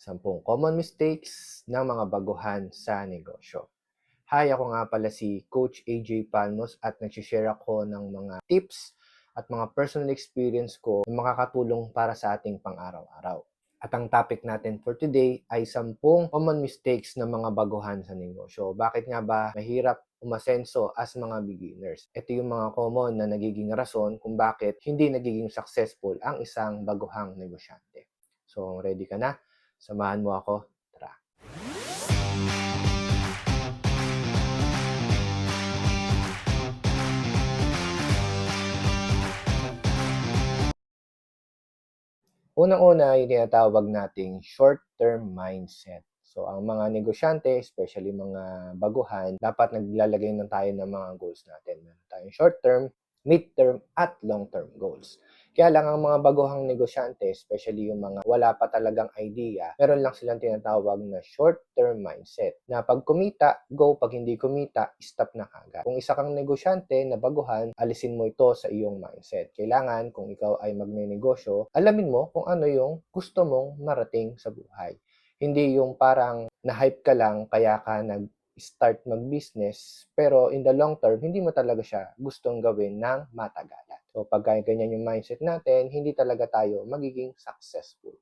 10 common mistakes ng mga baguhan sa negosyo. Hi, ako nga pala si Coach AJ Palmos at nagsishare ako ng mga tips at mga personal experience ko na makakatulong para sa ating pang-araw-araw. At ang topic natin for today ay 10 common mistakes ng mga baguhan sa negosyo. Bakit nga ba mahirap umasenso as mga beginners? Ito yung mga common na nagiging rason kung bakit hindi nagiging successful ang isang baguhang negosyante. So, ready ka na? Samahan mo ako. Tara. Unang-una, yung tinatawag nating short-term mindset. So, ang mga negosyante, especially mga baguhan, dapat naglalagay na tayo ng mga goals natin. Meron tayong short-term, mid-term, at long-term goals. Kaya lang ang mga baguhang negosyante, especially yung mga wala pa talagang idea, meron lang silang tinatawag na short-term mindset. Na pag kumita, go. Pag hindi kumita, stop na kagad. Kung isa kang negosyante na baguhan, alisin mo ito sa iyong mindset. Kailangan, kung ikaw ay magnenegosyo, alamin mo kung ano yung gusto mong marating sa buhay. Hindi yung parang na-hype ka lang kaya ka nag-start mag-business, pero in the long term, hindi mo talaga siya gustong gawin ng matagalan. So, pagka ganyan yung mindset natin, hindi talaga tayo magiging successful.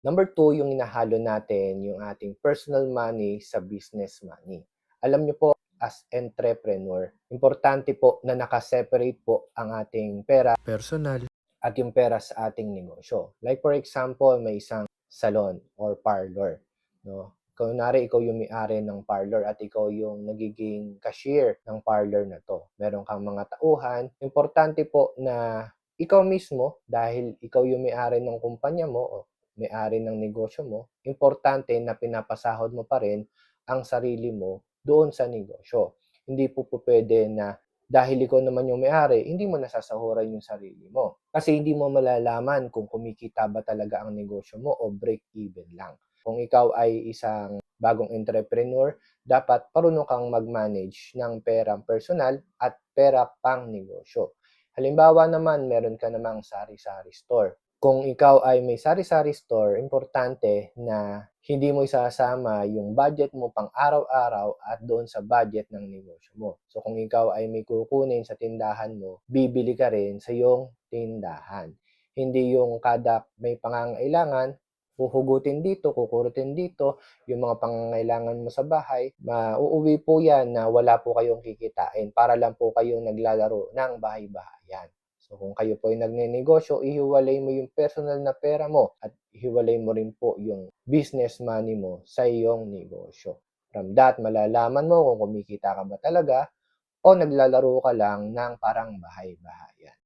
Number 2, yung hinahalo natin yung ating personal money sa business money. Alam niyo po, as entrepreneur, importante po na nakaseparate po ang ating pera personal at yung pera sa ating negosyo. Like for example, may isang salon or parlor. No? Kunwari, ikaw yung may-ari ng parlor at ikaw yung nagiging cashier ng parlor na to. Meron kang mga tauhan. Importante po na ikaw mismo, dahil ikaw yung may-ari ng kumpanya mo o may-ari ng negosyo mo, importante na pinapasahod mo pa rin ang sarili mo doon sa negosyo. Hindi po pwede na dahil ikaw naman yung may-ari, hindi mo nasasahuran yung sarili mo. Kasi hindi mo malalaman kung kumikita ba talaga ang negosyo mo o break even lang. Kung ikaw ay isang bagong entrepreneur, dapat marunong kang mag-manage ng perang personal at pera pang negosyo. Halimbawa naman, meron ka namang sari-sari store. Kung ikaw ay may sari-sari store, importante na hindi mo isasama yung budget mo pang araw-araw at doon sa budget ng negosyo mo. So kung ikaw ay may kukunin sa tindahan mo, bibili ka rin sa iyong tindahan. Hindi yung kada may pangangailangan, huhugutin dito, kukurutin dito, yung mga pangangailangan mo sa bahay, mauuwi po yan na wala po kayong kikitain para lang po kayong naglalaro ng bahay-bahayan. So kung kayo po ay nagnenegosyo, ihiwalay mo yung personal na pera mo at ihiwalay mo rin po yung business money mo sa iyong negosyo. From that, malalaman mo kung kumikita ka ba talaga o naglalaro ka lang ng parang bahay-bahayan.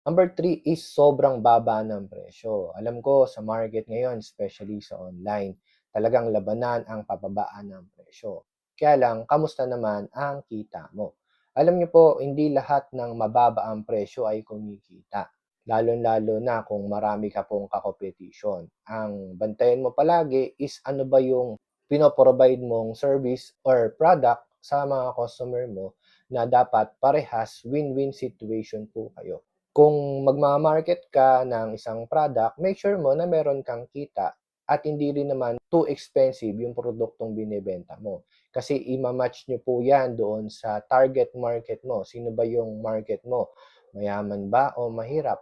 Number 3 is sobrang baba ng presyo. Alam ko sa market ngayon, especially sa online, talagang labanan ang pababaan ng presyo. Kaya lang, kamusta naman ang kita mo? Alam niyo po, hindi lahat ng mababa ang presyo ay kumikita. Lalo-lalo na kung marami ka pong kakopetisyon. Ang bantayan mo palagi is ano ba yung pinoprovide mong service or product sa mga customer mo na dapat parehas win-win situation po kayo. Kung magma-market ka ng isang product, make sure mo na meron kang kita at hindi rin naman too expensive yung produktong binebenta mo. Kasi ima-match nyo po yan doon sa target market mo. Sino ba yung market mo? Mayaman ba o mahirap?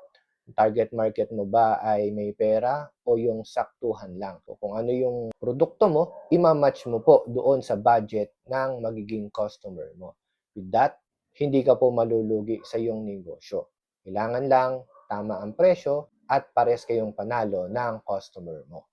Target market mo ba ay may pera o yung saktuhan lang? So, kung ano yung produkto mo, ima-match mo po doon sa budget ng magiging customer mo. With that, hindi ka po malulugi sa iyong negosyo. Kailangan lang tama ang presyo at pares kayong panalo ng customer mo.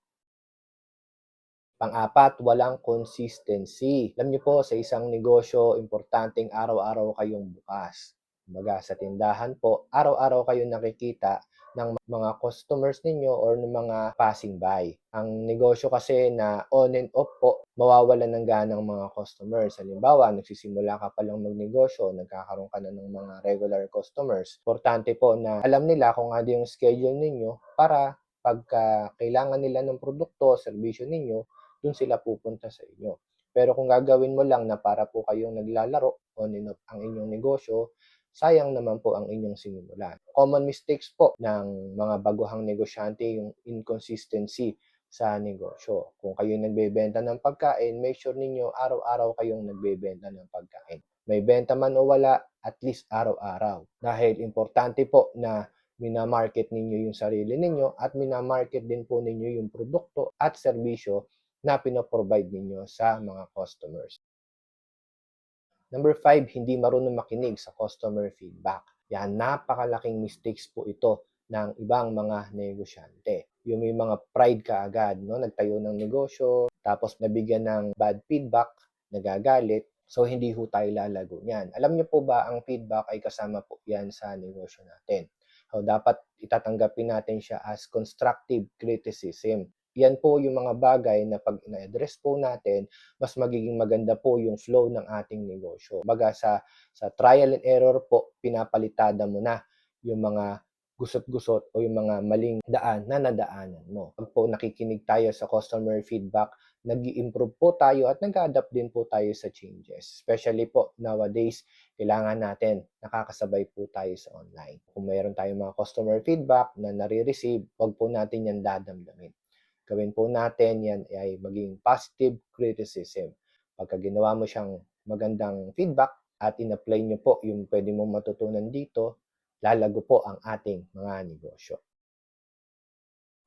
Pang-apat, walang consistency. Alam niyo po, sa isang negosyo, importanteng araw-araw kayong bukas. Kumbaga, sa tindahan po, araw-araw kayong nakikita ng mga customers ninyo or ng mga passing by. Ang negosyo kasi na on and off po, mawawalan ng ganang mga customers. Halimbawa, nagsisimula ka pa lang magnegosyo, nagkakaroon ka na ng mga regular customers. Importante po na alam nila kung ano yung schedule ninyo para pagka kailangan nila ng produkto o serbisyo ninyo, dun sila pupunta sa inyo. Pero kung gagawin mo lang na para po kayong naglalaro on and off ang inyong negosyo, sayang naman po ang inyong sinimulan. Common mistakes po ng mga baguhang negosyante yung inconsistency sa negosyo. Kung kayo nagbebenta ng pagkain, make sure ninyo araw-araw kayong nagbebenta ng pagkain. May benta man o wala, at least araw-araw. Dahil importante po na minamarket ninyo yung sarili ninyo at minamarket din po ninyo yung produkto at serbisyo na pinoprovide ninyo sa mga customers. Number 5, hindi marunong makinig sa customer feedback. Yan, napakalaking mistakes po ito ng ibang mga negosyante. Yung may mga pride kaagad, no? Nagtayo ng negosyo, tapos nabigyan ng bad feedback, nagagalit, so hindi ho tayo lalago niyan. Alam niyo po ba, ang feedback ay kasama po yan sa negosyo natin. So, dapat itatanggapin natin siya as constructive criticism. Yan po yung mga bagay na pag ina-address po natin, mas magiging maganda po yung flow ng ating negosyo. Baga sa trial and error po, pinapalitada mo na yung mga gusot-gusot o yung mga maling daan na nadaanan mo. Pag po nakikinig tayo sa customer feedback, nag-i-improve po tayo at nag-adapt din po tayo sa changes. Especially po nowadays, kailangan natin nakakasabay po tayo sa online. Kung mayroon tayong mga customer feedback na nare-receive, wag po natin yan dadamdamin. Gawin po natin yan ay maging positive criticism. Pagka ginawa mo siyang magandang feedback at in-apply nyo po yung pwede mong matutunan dito, lalago po ang ating mga negosyo.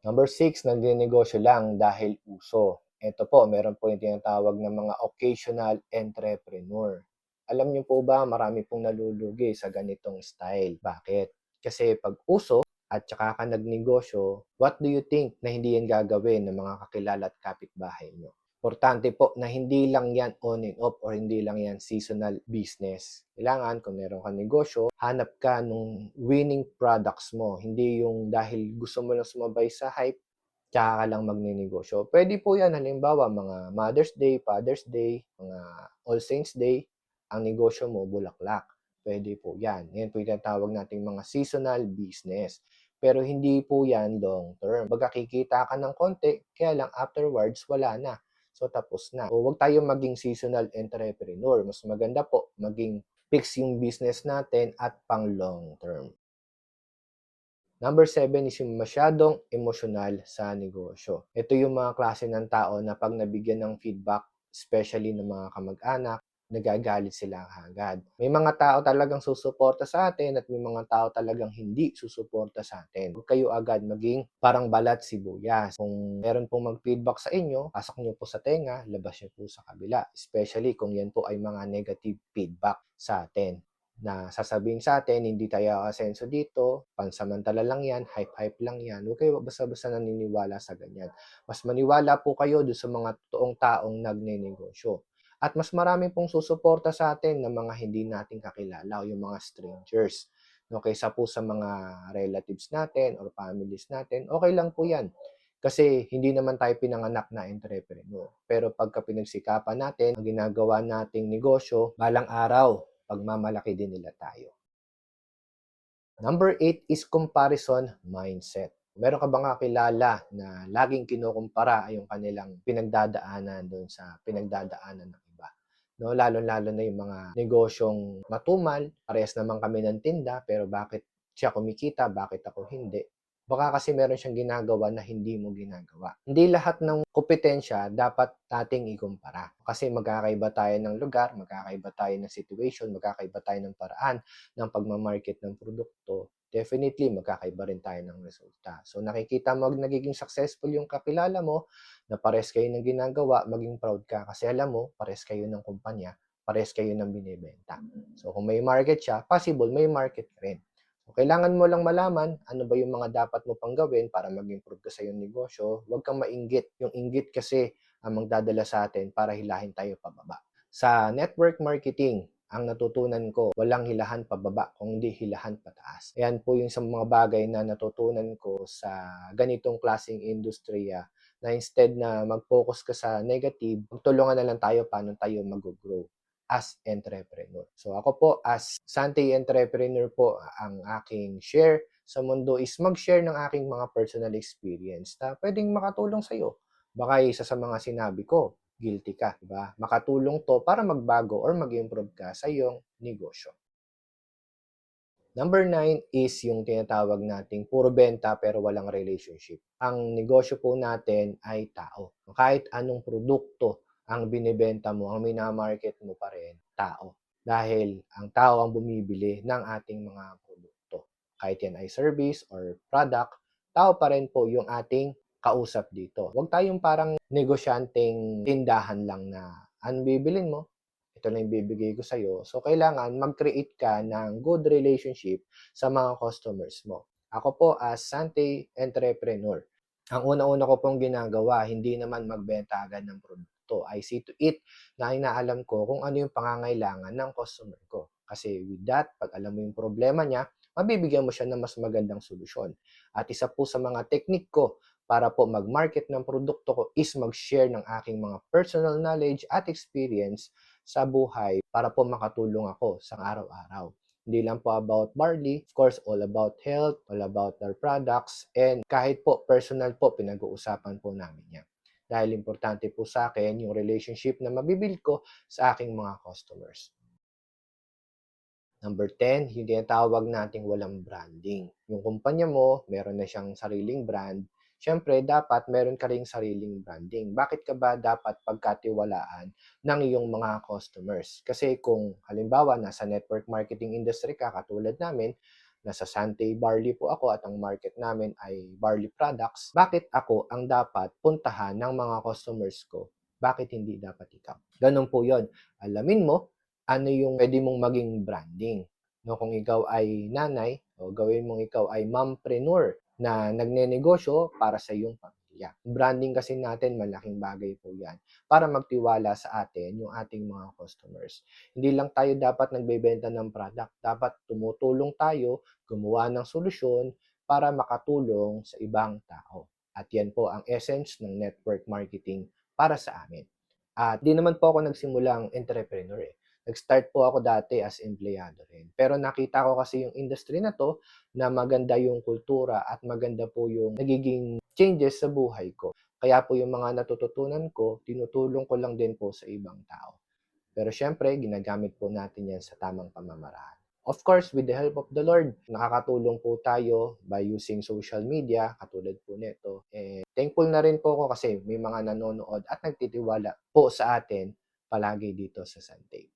Number 6, nagnenegosyo lang dahil uso. Ito po, meron po yung tinatawag na mga occasional entrepreneur. Alam niyo po ba, marami pong nalulugi sa ganitong style. Bakit? Kasi pag uso, at saka ka nagnegosyo, what do you think na hindi yan gagawin ng mga kakilala at kapitbahay nyo? Importante po na hindi lang yan on and off or hindi lang yan seasonal business. Kailangan kung meron kang negosyo, hanap ka nung winning products mo. Hindi yung dahil gusto mo lang sumabay sa hype, tsaka ka lang magninegosyo. Pwede po yan, halimbawa mga Mother's Day, Father's Day, mga All Saints Day, ang negosyo mo, bulaklak. Pwede po yan. Yan po yung tinatawag nating mga seasonal business. Pero hindi po yan long term. Baga kikita ka ng konti, kaya lang afterwards, wala na. So tapos na. O wag tayong maging seasonal entrepreneur. Mas maganda po maging fix yung business natin at pang long term. Number 7 is yung masyadong emosyonal sa negosyo. Ito yung mga klase ng tao na pag nabigyan ng feedback, especially ng mga kamag-anak, nagagalit sila agad. May mga tao talagang susuporta sa atin at may mga tao talagang hindi susuporta sa atin. Huwag kayo agad maging parang balat sibuyas. Kung meron pong mag-feedback sa inyo, pasok nyo po sa tenga, labas nyo po sa kabila. Especially kung yan po ay mga negative feedback sa atin na sasabihin sa atin, hindi tayo aasenso dito, pansamantala lang yan, hype-hype lang yan. Huwag kayo basta-basta naniniwala sa ganyan. Mas maniwala po kayo doon sa mga totoong taong nagnenegosyo. At mas marami pong susuporta sa atin ng mga hindi nating kakilala o yung mga strangers. No, kaysa po sa mga relatives natin or families natin, okay lang po yan. Kasi hindi naman tayo pinanganak na entrepreneur. Pero pagka pinagsikapan natin, ang ginagawa nating negosyo, balang araw, pagmamalaki din nila tayo. Number 8 is comparison mindset. Meron ka bang kakilala na laging kinukumpara yung kanilang pinagdadaanan doon sa pinagdadaanan ng iba? No, lalo-lalo na yung mga negosyong matumal, parehas naman kami ng tinda, pero bakit siya kumikita, bakit ako hindi? Baka kasi meron siyang ginagawa na hindi mo ginagawa. Hindi lahat ng kompetensya dapat nating ikumpara. Kasi magkakaiba tayo ng lugar, magkakaiba tayo ng situation, magkakaiba tayo ng paraan ng pagmamarket ng produkto. Definitely, magkakaiba rin tayo ng resulta. So, nakikita mo nagiging successful yung kakilala mo, na pares kayo ng ginagawa, maging proud ka. Kasi alam mo, pares kayo ng kumpanya, pares kayo ng binibenta. So, kung may market siya, possible may market ka rin. So, kailangan mo lang malaman ano ba yung mga dapat mo pang gawin para mag-improve ka sa iyong negosyo. Huwag kang mainggit. Yung inggit kasi ang magdadala sa atin para hilahin tayo pababa. Sa network marketing, ang natutunan ko, walang hilahan pababa, kundi hilahan pataas. Ayan po yung sa mga bagay na natutunan ko sa ganitong klaseng industriya na instead na mag-focus ka sa negative, magtulungan na lang tayo paano tayo mag-grow as entrepreneur. So ako po as Santi Entrepreneur po, ang aking share sa mundo is mag-share ng aking mga personal experience na pwedeng makatulong sa iyo. Baka isa sa mga sinabi ko, guilty ka, diba? Makatulong to para magbago or mag-improve ka sa iyong negosyo. Number 9 is yung tinatawag nating puro benta pero walang relationship. Ang negosyo po natin ay tao. Kahit anong produkto ang binebenta mo, ang minamarket mo pa rin, tao. Dahil ang tao ang bumibili ng ating mga produkto. Kahit yan ay service or product, tao pa rin po yung ating kausap dito. Huwag tayong parang negosyanteng tindahan lang na ang bibilin mo, ito lang yung bibigay ko sa'yo. So, kailangan mag-create ka ng good relationship sa mga customers mo. Ako po as Sante Entrepreneur, ang una-una ko pong ginagawa, hindi naman magbenta agad ng produkto. I see to it na inaalam ko kung ano yung pangangailangan ng customer ko. Kasi with that, pag alam mo yung problema niya, mabibigyan mo siya ng mas magandang solusyon. At isa po sa mga technique ko para po mag-market ng produkto ko is mag-share ng aking mga personal knowledge at experience sa buhay para po makatulong ako sa araw-araw. Hindi lang po about barley, of course, all about health, all about their products, and kahit po personal po, pinag-uusapan po namin yan. Dahil importante po sa akin yung relationship na mabibuild ko sa aking mga customers. Number 10, yung tinatawag nating walang branding. Yung kumpanya mo, meron na siyang sariling brand. Siyempre, dapat meron ka ring sariling branding. Bakit ka ba dapat pagkatiwalaan ng iyong mga customers? Kasi kung halimbawa nasa network marketing industry ka, katulad namin, nasa Sante Barley po ako at ang market namin ay barley products, bakit ako ang dapat puntahan ng mga customers ko? Bakit hindi dapat ikaw? Ganun po yon. Alamin mo ano yung pwede mong maging branding. No, kung ikaw ay nanay, o gawin mong ikaw ay mompreneur na nagnenegosyo para sa iyong pamilya. Branding kasi natin, malaking bagay po yan para magtiwala sa atin yung ating mga customers. Hindi lang tayo dapat nagbebenta ng product, dapat tumutulong tayo gumawa ng solusyon para makatulong sa ibang tao. At yan po ang essence ng network marketing para sa amin. At di naman po ako nagsimulang entrepreneur eh. Nag-start po ako dati as empleyado rin. Pero nakita ko kasi yung industry na to na maganda yung kultura at maganda po yung nagiging changes sa buhay ko. Kaya po yung mga natututunan ko, tinutulong ko lang din po sa ibang tao. Pero syempre, ginagamit po natin yan sa tamang pamamaraan. Of course, with the help of the Lord, nakakatulong po tayo by using social media, katulad po nito. Thankful na rin po ako kasi may mga nanonood at nagtitiwala po sa atin palagi dito sa Sante.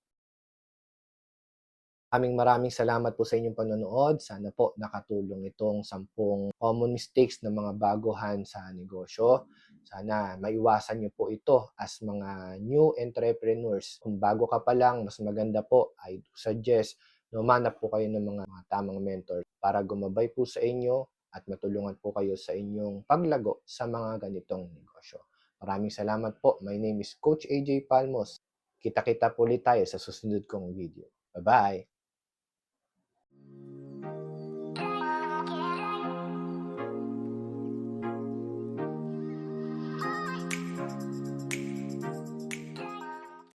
Maraming salamat po sa inyong panonood. Sana po nakatulong itong 10 common mistakes ng mga baguhan sa negosyo. Sana maiwasan niyo po ito as mga new entrepreneurs. Kung bago ka pa lang, mas maganda po, I do suggest na humanap po kayo ng mga tamang mentor para gumabay po sa inyo at matulungan po kayo sa inyong paglago sa mga ganitong negosyo. Maraming salamat po. My name is Coach AJ Palmos. Kita-kita po ulit tayo sa susunod kong video. Bye-bye!